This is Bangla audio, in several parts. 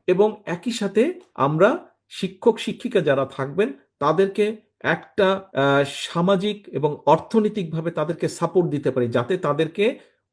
এবং একই সাথে আমরা শিক্ষক শিক্ষিকা যারা থাকবেন তাদেরকে একটা সামাজিক এবং অর্থনৈতিকভাবে তাদেরকে সাপোর্ট দিতে পারি, যাতে তাদেরকে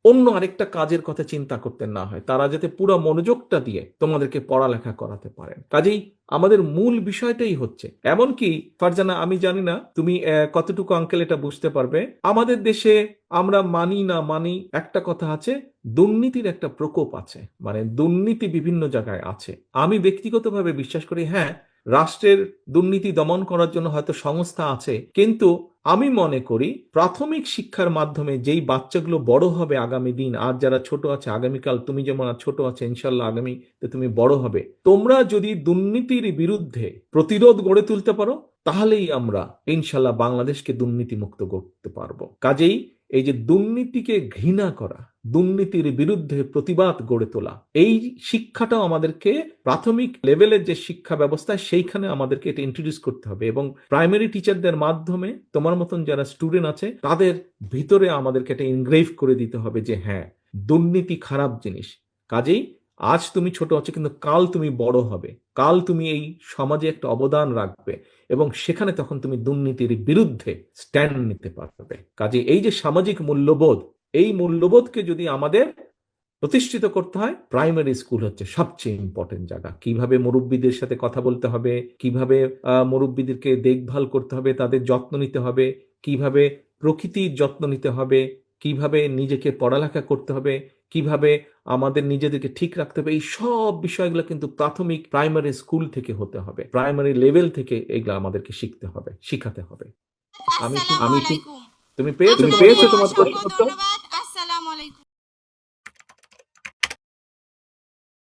অন্য আরেকটা কাজের কথা চিন্তা করতে না হয়, তারা যাতে পুরো মনোযোগটা দিয়ে তোমাদেরকে পড়ালেখা করাতে পারেন। কাজেই আমাদের মূল বিষয়টাই হচ্ছে, এমনকি ফারজানা আমি জানি না তুমি কতটুকু আঙ্কেল এটা বুঝতে পারবে, আমাদের দেশে আমরা মানি না মানি একটা কথা আছে, দুর্নীতির একটা প্রকোপ আছে, মানে দুর্নীতি বিভিন্ন জায়গায় আছে। আমি ব্যক্তিগতভাবে বিশ্বাস করি হ্যাঁ, রাষ্ট্রের দুর্নীতি দমন করার জন্য হয়তো সংস্থা আছে, কিন্তু আমি মনে করি প্রাথমিক শিক্ষার মাধ্যমে যেই বাচ্চাগুলো বড় হবে আগামী দিন, আর যারা ছোট আছে আগামীকাল, তুমি যেমন ছোট আছে ইনশাল্লাহ আগামীতে তুমি বড় হবে, তোমরা যদি দুর্নীতির বিরুদ্ধে প্রতিরোধ গড়ে তুলতে পারো তাহলেই আমরা ইনশাল্লাহ বাংলাদেশকে দুর্নীতি মুক্ত করতে পারবো। কাজেই এই যে দুর্নীতিকে ঘৃণা করা, দুর্নীতির বিরুদ্ধে প্রতিবাদ গড়ে তোলা, এই শিক্ষাটাও আমাদেরকে প্রাথমিক লেভেলের যে শিক্ষা ব্যবস্থা সেইখানে আমাদেরকে এটা ইন্ট্রোডিউস করতে হবে, এবং প্রাইমারি টিচারদের মাধ্যমে তোমার মতন যারা স্টুডেন্ট আছে তাদের ভিতরে আমাদেরকে এটা ইনগ্রেভ করে দিতে হবে যে হ্যাঁ, দুর্নীতি খারাপ জিনিস। কাজেই আজ তুমি ছোট আছো কিন্তু কাল তুমি বড় হবে, কাল তুমি এই সমাজে একটা অবদান রাখবে, এবং সেখানে তখন তুমি দুর্নীতির বিরুদ্ধে স্ট্যান্ড নিতে পারবে। কাজে এই যে সামাজিক মূল্যবোধ, এই মূল্যবোধকে যদি আমাদের প্রতিষ্ঠিত করতে হয়, প্রাইমারি স্কুল হচ্ছে সবচেয়ে ইম্পর্টেন্ট জায়গা। কিভাবে মুরব্বীদের সাথে কথা বলতে হবে, কিভাবে মুরব্বীদেরকে দেখভাল করতে হবে, তাদের যত্ন নিতে হবে, কিভাবে প্রকৃতির যত্ন নিতে হবে, কিভাবে নিজেকে পড়ালেখা করতে হবে, কিভাবে আমাদের নিজেদেরকে ঠিক রাখতে হবে, এই সব বিষয়গুলো কিন্তু প্রাথমিক প্রাইমারি স্কুল থেকে হতে হবে, প্রাইমারি লেভেল থেকে এগুলো আমাদেরকে শিখতে হবে, শিখাতে হবে। আমি আসসালামু আমি আলাইকুম। তুমি পেয়েছো আপনাকে তোমার অসংখ্য প্রশ্ন উত্তর? ধন্যবাদ। আসসালামু আলাইকুম।